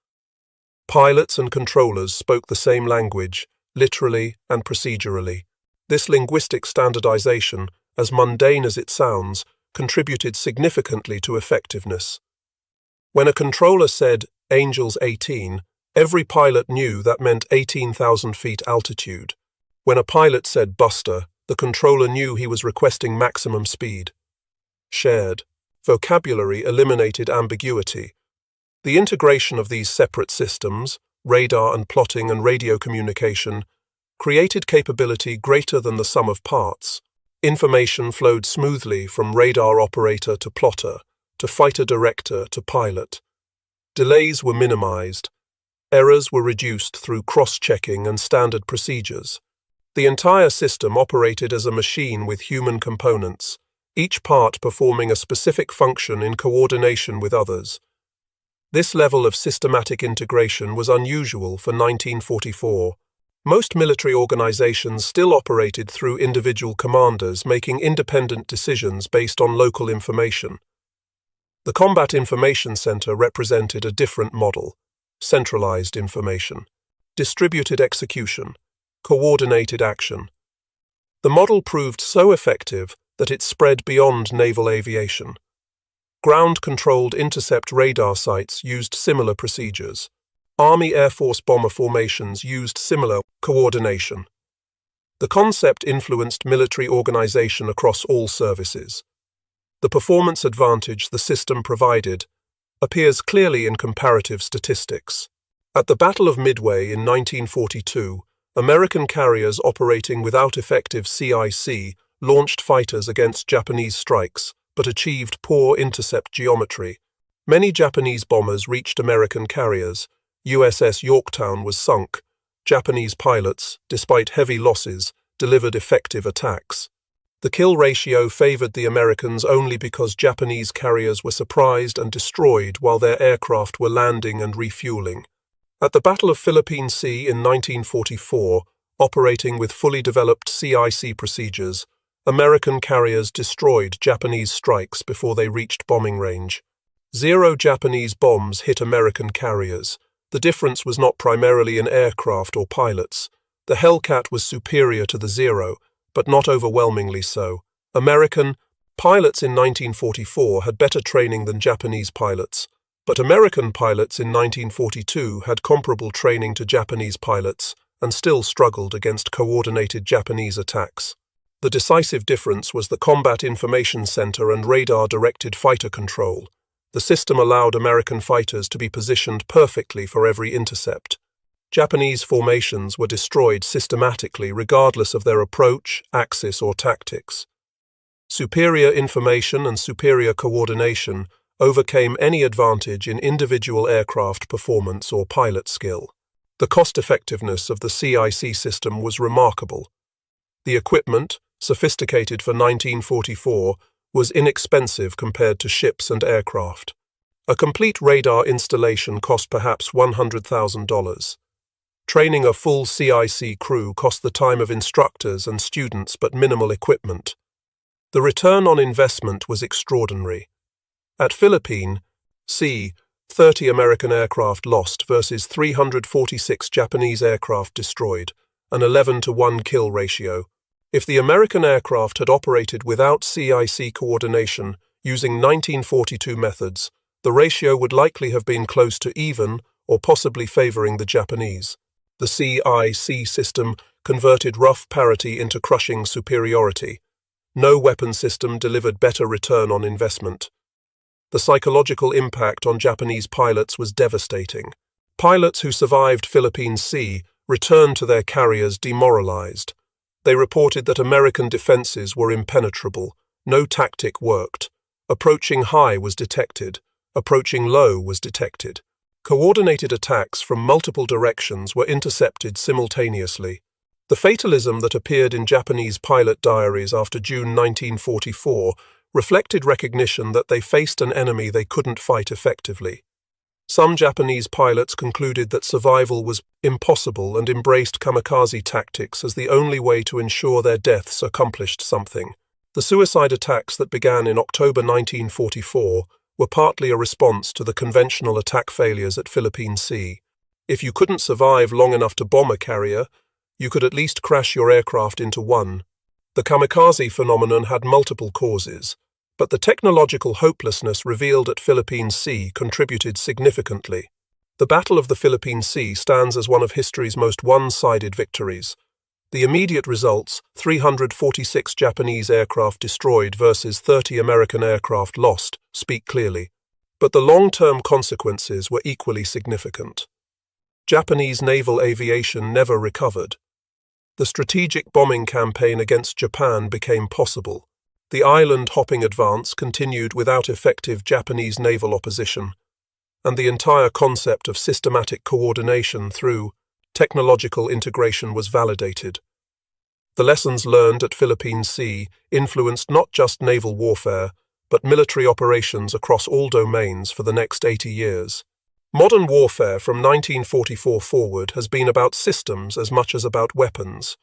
Pilots and controllers spoke the same language, literally and procedurally. This linguistic standardization, as mundane as it sounds, contributed significantly to effectiveness. When a controller said, "Angels 18, every pilot knew that meant 18,000 feet altitude. When a pilot said "Buster," the controller knew he was requesting maximum speed. Shared vocabulary eliminated ambiguity. The integration of these separate systems, radar and plotting and radio communication, created capability greater than the sum of parts. Information flowed smoothly from radar operator to plotter, to fighter director to pilot. Delays were minimized. Errors were reduced through cross-checking and standard procedures. The entire system operated as a machine with human components, each part performing a specific function in coordination with others. This level of systematic integration was unusual for 1944. Most military organizations still operated through individual commanders making independent decisions based on local information. The Combat Information Center represented a different model: centralized information, distributed execution, coordinated action. The model proved so effective that it spread beyond naval aviation. Ground-controlled intercept radar sites used similar procedures. Army Air Force bomber formations used similar coordination. The concept influenced military organization across all services. The performance advantage the system provided appears clearly in comparative statistics. At the Battle of Midway in 1942, American carriers operating without effective CIC launched fighters against Japanese strikes, but achieved poor intercept geometry. Many Japanese bombers reached American carriers. USS Yorktown was sunk. Japanese pilots, despite heavy losses, delivered effective attacks. The kill ratio favored the Americans only because Japanese carriers were surprised and destroyed while their aircraft were landing and refueling. At the Battle of Philippine Sea in 1944, operating with fully developed CIC procedures, American carriers destroyed Japanese strikes before they reached bombing range. 0 Japanese bombs hit American carriers. The difference was not primarily in aircraft or pilots. The Hellcat was superior to the Zero, but not overwhelmingly so. American pilots in 1944 had better training than Japanese pilots, but American pilots in 1942 had comparable training to Japanese pilots and still struggled against coordinated Japanese attacks. The decisive difference was the Combat Information Center and radar-directed fighter control. The system allowed American fighters to be positioned perfectly for every intercept. Japanese formations were destroyed systematically regardless of their approach, axis, or tactics. Superior information and superior coordination overcame any advantage in individual aircraft performance or pilot skill. The cost-effectiveness of the CIC system was remarkable. The equipment, sophisticated for 1944, was inexpensive compared to ships and aircraft. A complete radar installation cost perhaps $100,000. Training a full CIC crew cost the time of instructors and students but minimal equipment. The return on investment was extraordinary. At Philippine Sea, 30 American aircraft lost versus 346 Japanese aircraft destroyed, an 11-to-1 kill ratio. If the American aircraft had operated without CIC coordination, using 1942 methods, the ratio would likely have been close to even or possibly favoring the Japanese. The CIC system converted rough parity into crushing superiority. No weapon system delivered better return on investment. The psychological impact on Japanese pilots was devastating. Pilots who survived Philippine Sea returned to their carriers demoralized. They reported that American defenses were impenetrable. No tactic worked. Approaching high was detected. Approaching low was detected. Coordinated attacks from multiple directions were intercepted simultaneously. The fatalism that appeared in Japanese pilot diaries after June 1944 reflected recognition that they faced an enemy they couldn't fight effectively. Some Japanese pilots concluded that survival was impossible and embraced kamikaze tactics as the only way to ensure their deaths accomplished something. The suicide attacks that began in October 1944 were partly a response to the conventional attack failures at Philippine Sea. If you couldn't survive long enough to bomb a carrier, you could at least crash your aircraft into one. The kamikaze phenomenon had multiple causes, but the technological hopelessness revealed at Philippine Sea contributed significantly. The Battle of the Philippine Sea stands as one of history's most one-sided victories. The immediate results, 346 Japanese aircraft destroyed versus 30 American aircraft lost, speak clearly. But the long-term consequences were equally significant. Japanese naval aviation never recovered. The strategic bombing campaign against Japan became possible. The island-hopping advance continued without effective Japanese naval opposition, and the entire concept of systematic coordination through technological integration was validated. The lessons learned at Philippine Sea influenced not just naval warfare, but military operations across all domains for the next 80 years. Modern warfare from 1944 forward has been about systems as much as about weapons.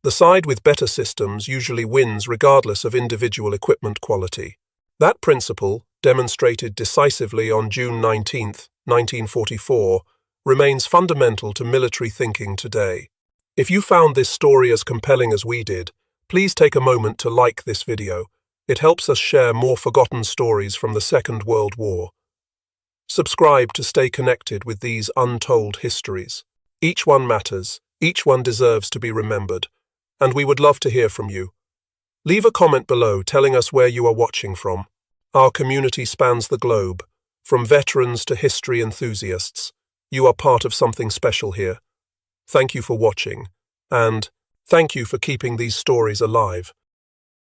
The side with better systems usually wins regardless of individual equipment quality. That principle, demonstrated decisively on June 19, 1944, remains fundamental to military thinking today. If you found this story as compelling as we did, please take a moment to like this video. It helps us share more forgotten stories from the Second World War. Subscribe to stay connected with these untold histories. Each one matters, each one deserves to be remembered, and we would love to hear from you. Leave a comment below telling us where you are watching from. Our community spans the globe, from veterans to history enthusiasts. You are part of something special here. Thank you for watching, and thank you for keeping these stories alive.